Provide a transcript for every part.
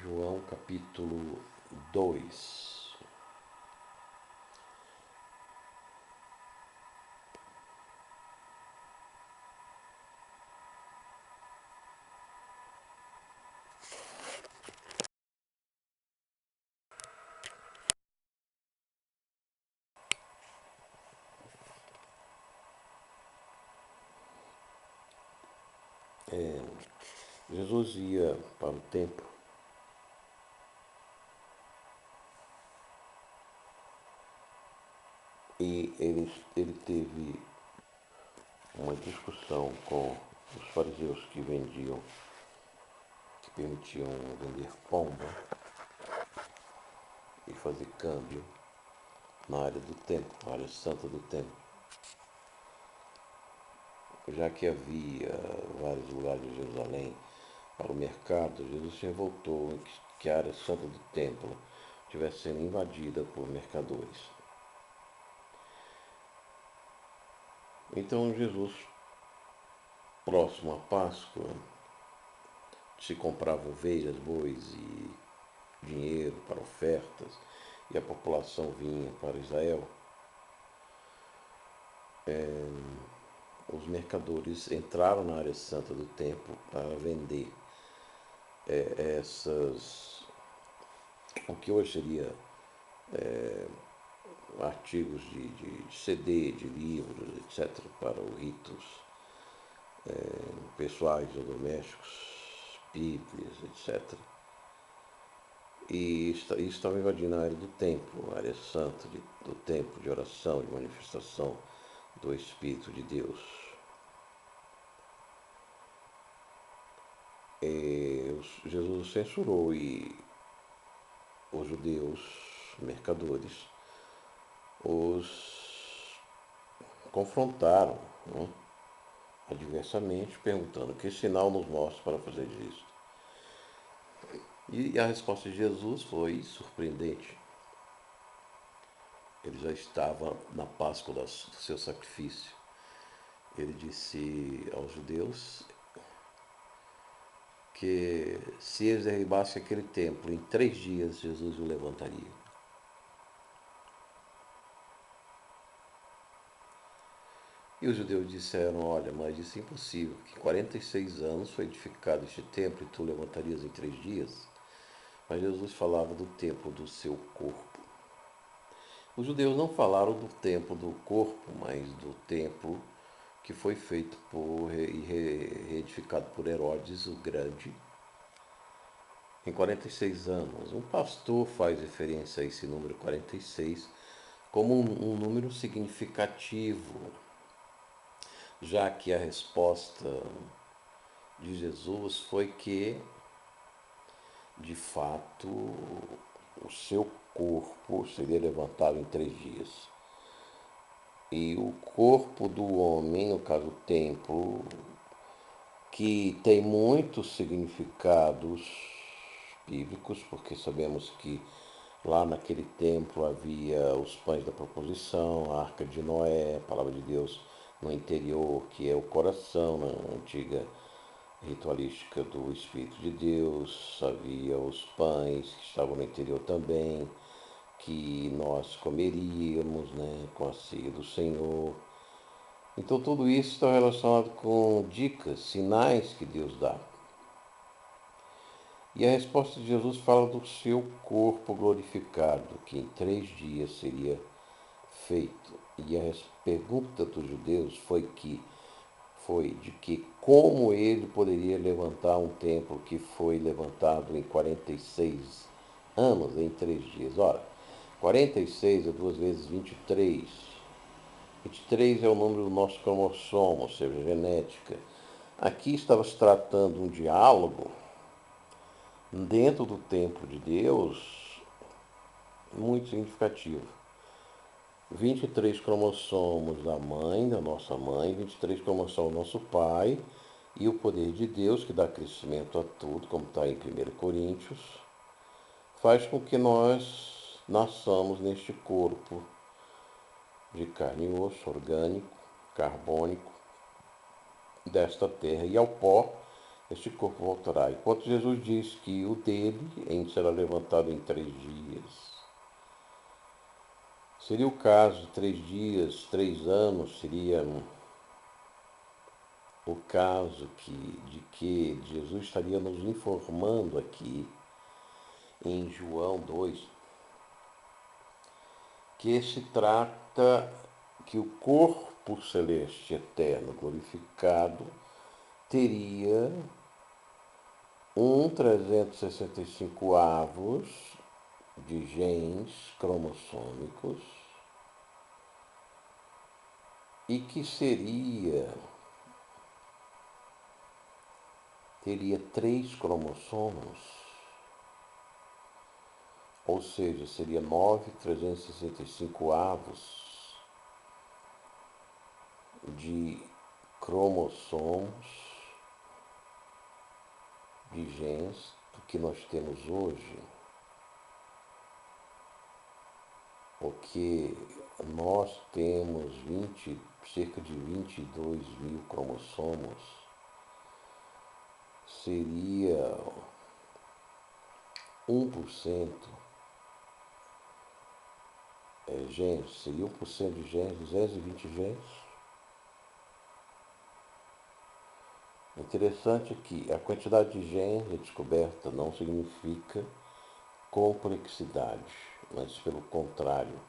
João capítulo 2. Jesus ia para o templo e ele teve uma discussão com os fariseus que permitiam vender pomba e fazer câmbio na área do templo, na área santa do templo. Já que havia vários lugares de Jerusalém para o mercado, Jesus se revoltou em que a área santa do templo estivesse sendo invadida por mercadores. Então Jesus, próximo à Páscoa, se comprava ovelhas, bois e dinheiro para ofertas, e a população vinha para Israel. Os mercadores entraram na área santa do templo para vender o que hoje seria artigos de CD, de livros, etc., para os ritos pessoais ou domésticos, bíblias, etc. E isso estava invadindo a área do templo, a área santa do templo, de oração, de manifestação do Espírito de Deus. Jesus censurou e os judeus, mercadores, os confrontaram, né, adversamente, perguntando: que sinal nos mostra para fazer isso? E a resposta de Jesus foi surpreendente. Ele já estava na Páscoa do seu sacrifício. Ele disse aos judeus que se eles derribassem aquele templo, em 3 dias Jesus o levantaria. E os judeus disseram: olha, mas isso é impossível, que 46 anos foi edificado este templo e tu levantarias em 3 dias? Mas Jesus falava do templo do seu corpo. Os judeus não falaram do templo do corpo, mas do templo que foi feito e reedificado por Herodes o Grande em 46 anos. Um pastor faz referência a esse número 46 como um número significativo, já que a resposta de Jesus foi que, de fato, o seu corpo seria levantado em 3 dias. E o corpo do homem, no caso o templo, que tem muitos significados bíblicos, porque sabemos que lá naquele templo havia os pães da proposição, a arca de Noé, a palavra de Deus no interior, que é o coração, na antiga ritualística do Espírito de Deus, havia os pães que estavam no interior também, que nós comeríamos, né, com a ceia do Senhor. Então tudo isso está relacionado com dicas, sinais que Deus dá. E a resposta de Jesus fala do seu corpo glorificado, que em 3 dias seria feito. E a pergunta dos judeus foi de que como ele poderia levantar um templo que foi levantado em 46 anos, em 3 dias. Ora, 46 é 2 vezes 23. 23 é o número do nosso cromossomo, ou seja, genética. Aqui estava se tratando um diálogo dentro do templo de Deus muito significativo. 23 cromossomos da mãe, da nossa mãe, 23 cromossomos do nosso pai, e o poder de Deus, que dá crescimento a tudo, como está em 1 Coríntios, faz com que nós nasçamos neste corpo de carne e osso, orgânico, carbônico, desta terra. E ao pó este corpo voltará. Enquanto Jesus diz que o dele será levantado em 3 dias. Seria o caso de 3 dias, 3 anos, seria o caso de que Jesus estaria nos informando aqui em João 2, que se trata que o corpo celeste eterno glorificado teria 365 avos de genes cromossômicos e que teria 3 cromossomos, ou seja, seria 365 avos de cromossomos de genes do que nós temos hoje, porque nós temos cerca de 22 mil cromossomos, seria 1% genes, seria 1% de genes, 220 genes. Interessante que a quantidade de genes descoberta não significa complexidade, mas pelo contrário,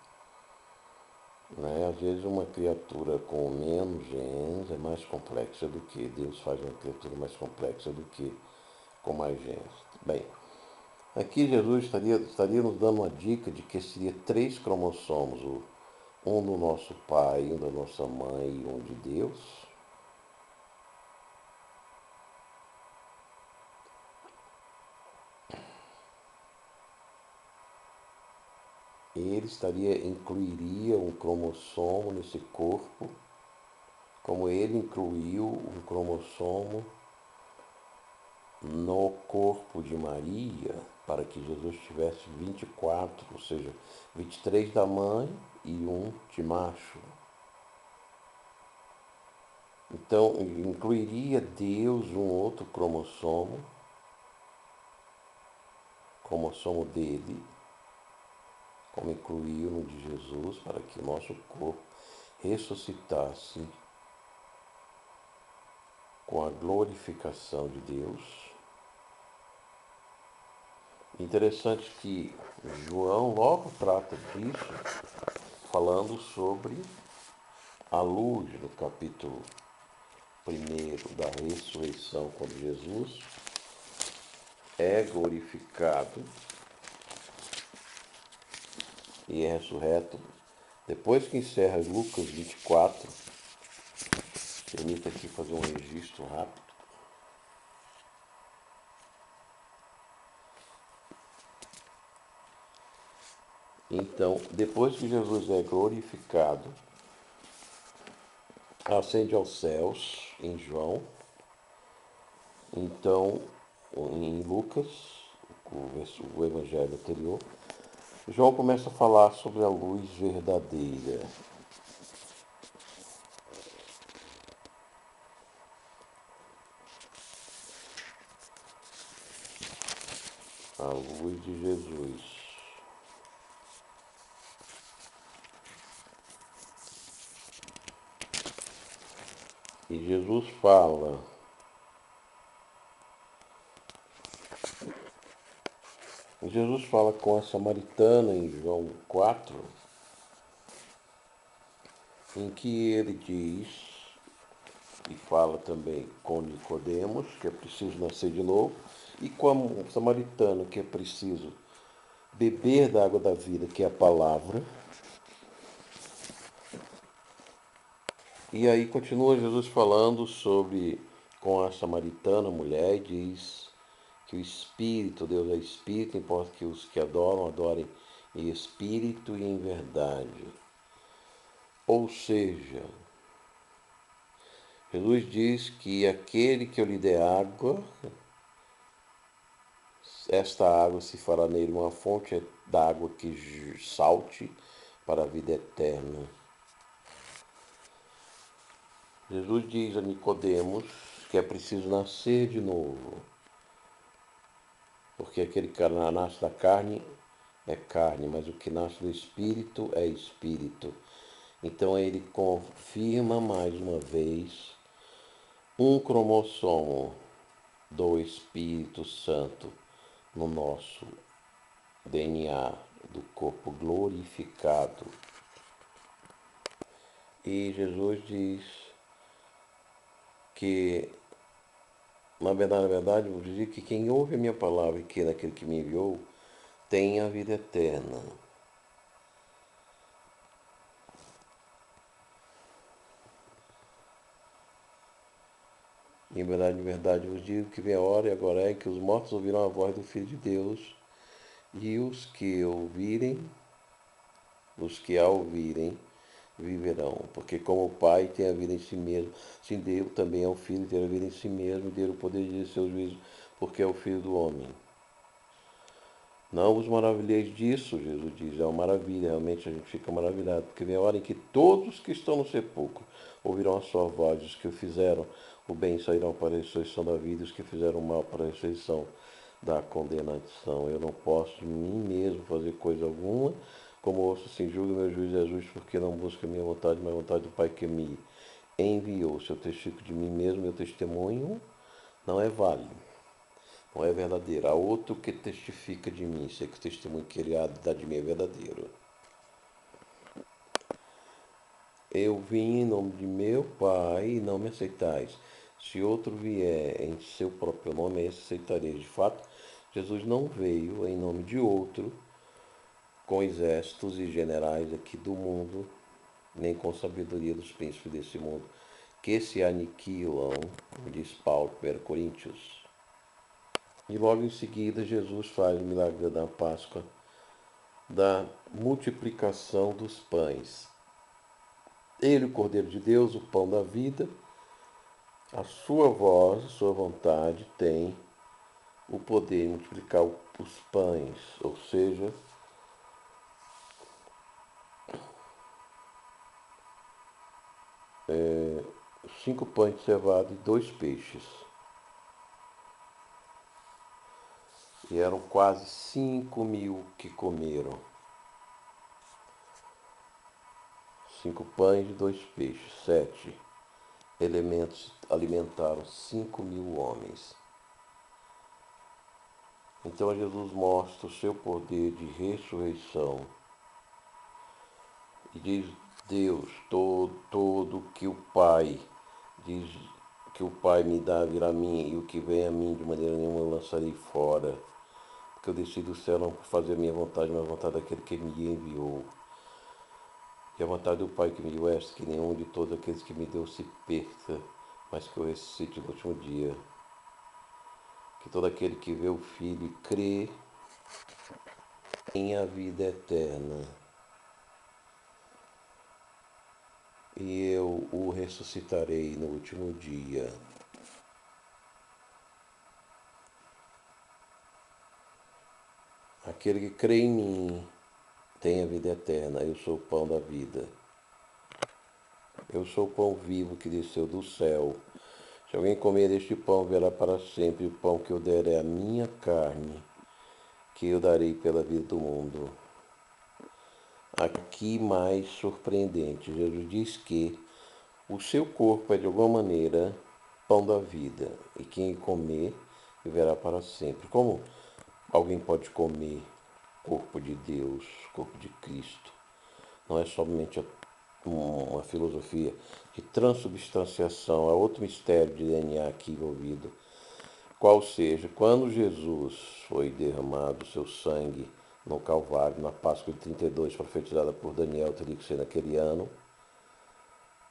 né? Às vezes uma criatura com menos genes é mais complexa do que Deus faz uma criatura mais complexa do que com mais genes. Bem, aqui Jesus estaria nos dando uma dica de que seria 3 cromossomos, um do nosso pai, um da nossa mãe e um de Deus. Ele incluiria um cromossomo nesse corpo, como ele incluiu um cromossomo no corpo de Maria, para que Jesus tivesse 24, ou seja, 23 da mãe e um de macho. Então, incluiria Deus um outro cromossomo dele, como incluiu no de Jesus, para que o nosso corpo ressuscitasse com a glorificação de Deus. Interessante que João logo trata disso, falando sobre a luz, no capítulo 1 da ressurreição, quando Jesus é glorificado e é ressurreto. Depois que encerra Lucas 24, permita aqui fazer um registro rápido. Então, depois que Jesus é glorificado, ascende aos céus em João. Então, em Lucas, o evangelho anterior, João começa a falar sobre a luz verdadeira. A luz de Jesus. E Jesus fala com a samaritana em João 4, em que ele diz, e fala também com Nicodemos, que é preciso nascer de novo, e com o samaritano, que é preciso beber da água da vida, que é a palavra. E aí continua Jesus falando com a samaritana, a mulher, e diz que o Espírito, Deus é Espírito, importa que os que adoram, adorem em Espírito e em verdade. Ou seja, Jesus diz que aquele que eu lhe der água, esta água se fará nele uma fonte d'água que salte para a vida eterna. Jesus diz a Nicodemos que é preciso nascer de novo. Porque aquele que nasce da carne é carne, mas o que nasce do espírito é espírito. Então ele confirma mais uma vez um cromossomo do Espírito Santo no nosso DNA do corpo glorificado. E Jesus diz que, na verdade, eu vou dizer que quem ouve a minha palavra e que naquele que me enviou tem a vida eterna. Em verdade vos digo que vem a hora e agora é que os mortos ouvirão a voz do Filho de Deus, e os que a ouvirem, viverão. Porque como o Pai tem a vida em si mesmo, assim deu também ao Filho ter a vida em si mesmo, e deu o poder de seu juízo, porque é o Filho do homem. Não vos maravilheis disso, Jesus diz, é uma maravilha, realmente a gente fica maravilhado, porque vem a hora em que todos que estão no sepulcro ouvirão a sua voz, os que o fizeram o bem sairão para a ressurreição da vida, os que fizeram o mal para a ressurreição da condenação. Eu não posso de mim mesmo fazer coisa alguma, como ouço assim, julgue meu juiz é justo, porque não busca a minha vontade, mas a vontade do Pai que me enviou. Se eu testifico de mim mesmo, meu testemunho não é válido, não é verdadeiro. Há outro que testifica de mim, sei que o testemunho que ele há de dar de mim é verdadeiro. Eu vim em nome de meu Pai e não me aceitais. Se outro vier em seu próprio nome, esse aceitareis. De fato, Jesus não veio em nome de outro, com exércitos e generais aqui do mundo, nem com sabedoria dos príncipes desse mundo, que se aniquilam, diz Paulo, 1 Coríntios. E logo em seguida, Jesus faz o milagre da Páscoa, da multiplicação dos pães. Ele, o Cordeiro de Deus, o pão da vida, a sua voz, a sua vontade tem o poder de multiplicar os pães, ou seja, 5 pães de cevada e 2 peixes. E eram quase 5.000 que comeram. 5 pães e 2 peixes, 7 elementos alimentaram 5.000 homens. Então Jesus mostra o seu poder de ressurreição e diz Deus, todo que o Pai diz que o Pai me dá virá a mim, e o que vem a mim de maneira nenhuma eu lançarei fora. Porque eu desci do céu não por fazer a minha vontade, mas a vontade daquele que me enviou. E a vontade do Pai que me deu é esta, que nenhum de todos aqueles que me deu se perca, mas que eu ressuscite no último dia. Que todo aquele que vê o Filho e crê em a vida eterna, e eu o ressuscitarei no último dia. Aquele que crê em mim tem a vida eterna. Eu sou o pão da vida. Eu sou o pão vivo que desceu do céu. Se alguém comer deste pão, verá para sempre. O pão que eu der é a minha carne, que eu darei pela vida do mundo. Aqui mais surpreendente, Jesus diz que o seu corpo é de alguma maneira pão da vida, e quem comer viverá para sempre. Como alguém pode comer corpo de Deus, corpo de Cristo? Não é somente uma filosofia de transubstanciação, há outro mistério de DNA aqui envolvido. Qual seja, quando Jesus foi derramado o seu sangue no Calvário, na Páscoa de 32, profetizada por Daniel, teria que ser naquele ano,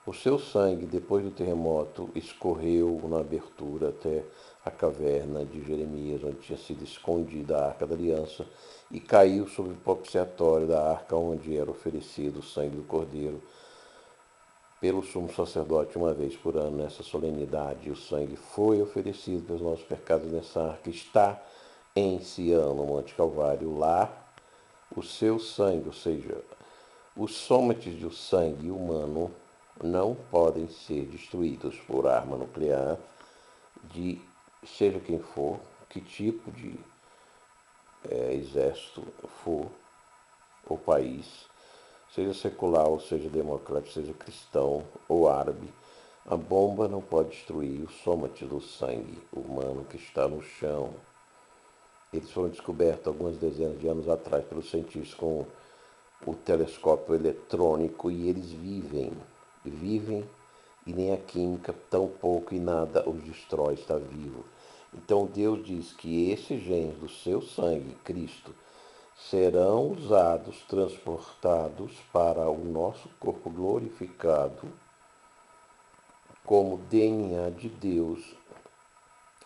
o seu sangue, depois do terremoto, escorreu na abertura até a caverna de Jeremias, onde tinha sido escondida a Arca da Aliança, e caiu sobre o propiciatório da arca, onde era oferecido o sangue do Cordeiro pelo sumo sacerdote uma vez por ano. Nessa solenidade. O sangue foi oferecido pelos nossos pecados nessa arca. Está em Sião, no Monte Calvário. Lá, o seu sangue, ou seja, os sômates do sangue humano não podem ser destruídos por arma nuclear, de seja quem for, que tipo de exército for, ou país, seja secular ou seja democrático, seja cristão ou árabe, a bomba não pode destruir o sômate do sangue humano que está no chão. Eles foram descobertos algumas dezenas de anos atrás pelos cientistas com o telescópio eletrônico e eles vivem e nem a química, tão pouco e nada os destrói, está vivo. Então Deus diz que esses genes do seu sangue, Cristo, serão usados, transportados para o nosso corpo glorificado como DNA de Deus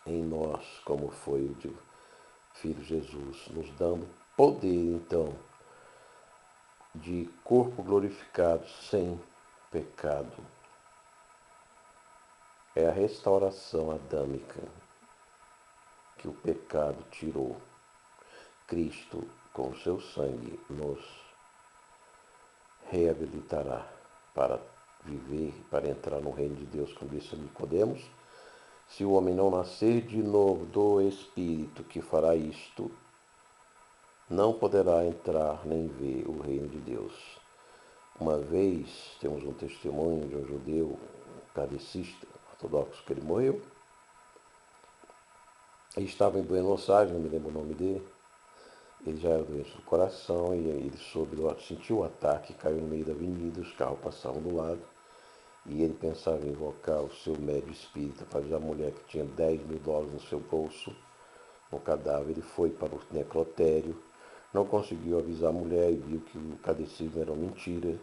em nós, como foi o de Filho Jesus, nos dando poder, então, de corpo glorificado sem pecado. É a restauração adâmica que o pecado tirou. Cristo, com o seu sangue, nos reabilitará para viver, para entrar no reino de Deus, como disse Nicodemos. Se o homem não nascer de novo do Espírito que fará isto, não poderá entrar nem ver o reino de Deus. Uma vez, temos um testemunho de um judeu kardecista ortodoxo que ele morreu. Ele estava em Buenos Aires, não me lembro o nome dele. Ele já era doente do coração e ele sentiu o ataque, caiu no meio da avenida, os carros passavam do lado. E ele pensava em invocar o seu médium espírita para avisar a mulher que tinha $10.000 no seu bolso, no cadáver. Ele foi para o necrotério, não conseguiu avisar a mulher e viu que o catecismo era mentira,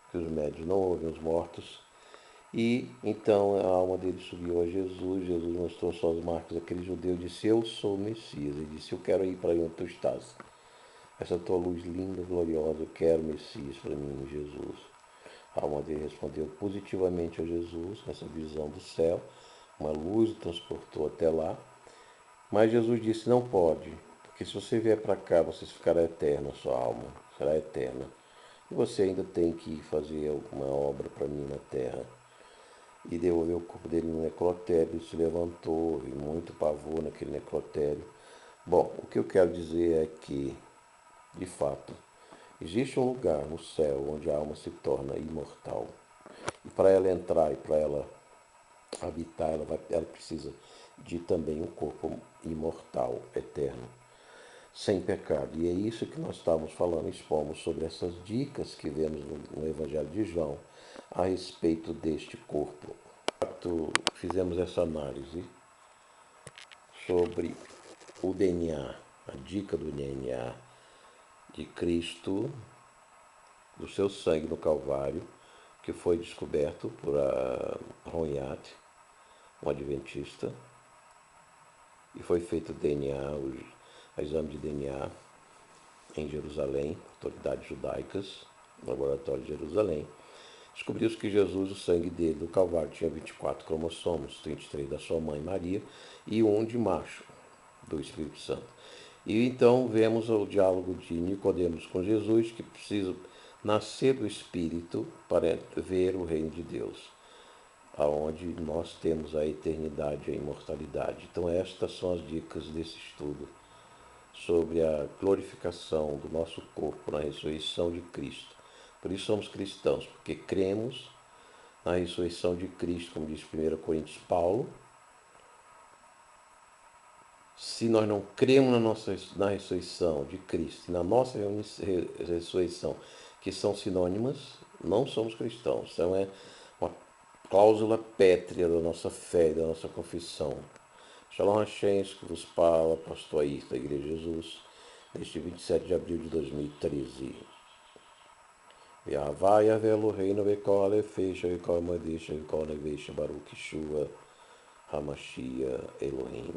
que os médios não ouvem os mortos. E então a alma dele subiu a Jesus. Jesus mostrou só as marcas daquele judeu e disse: eu sou o Messias. Ele disse: eu quero ir para onde tu estás. Essa tua luz linda, gloriosa, eu quero Messias para mim, Jesus. A alma dele respondeu positivamente a Jesus, nessa visão do céu. Uma luz o transportou até lá. Mas Jesus disse: não pode, porque se você vier para cá, você ficará eterno, a sua alma será eterna. E você ainda tem que fazer alguma obra para mim na terra. E devolveu o corpo dele no necrotério. Ele se levantou, e muito pavor naquele necrotério. Bom, o que eu quero dizer é que, de fato, existe um lugar no céu onde a alma se torna imortal. E para ela entrar e para ela habitar, ela precisa de também um corpo imortal, eterno, sem pecado. E é isso que nós estamos falando, expomos sobre essas dicas que vemos no Evangelho de João a respeito deste corpo. Fizemos essa análise sobre o DNA, a dica do DNA de Cristo, do seu sangue no Calvário, que foi descoberto por Ronhat, um adventista, e foi feito o exame de DNA em Jerusalém, autoridades judaicas, no laboratório de Jerusalém. Descobriu-se que Jesus, o sangue dele do Calvário, tinha 24 cromossomos, 33 da sua mãe Maria e um de macho, do Espírito Santo. E então vemos o diálogo de Nicodemos com Jesus, que precisa nascer do Espírito para ver o reino de Deus, aonde nós temos a eternidade e a imortalidade. Então estas são as dicas desse estudo sobre a glorificação do nosso corpo na ressurreição de Cristo. Por isso somos cristãos, porque cremos na ressurreição de Cristo, como diz 1 Coríntios Paulo. Se nós não cremos na ressurreição de Cristo e na nossa ressurreição, que são sinônimas, não somos cristãos. Então é uma cláusula pétrea da nossa fé, da nossa confissão. Shalom Hashem, que vos fala, pastor Ayrton da Igreja de Jesus, neste 27 de abril de 2013. Yahavá, Yavé, Eloheinu, Vekol, Alefeixa, Vekol, Moedesha, Vekol, Nevesha, Baruch, Shua, Hamashia, Elohim.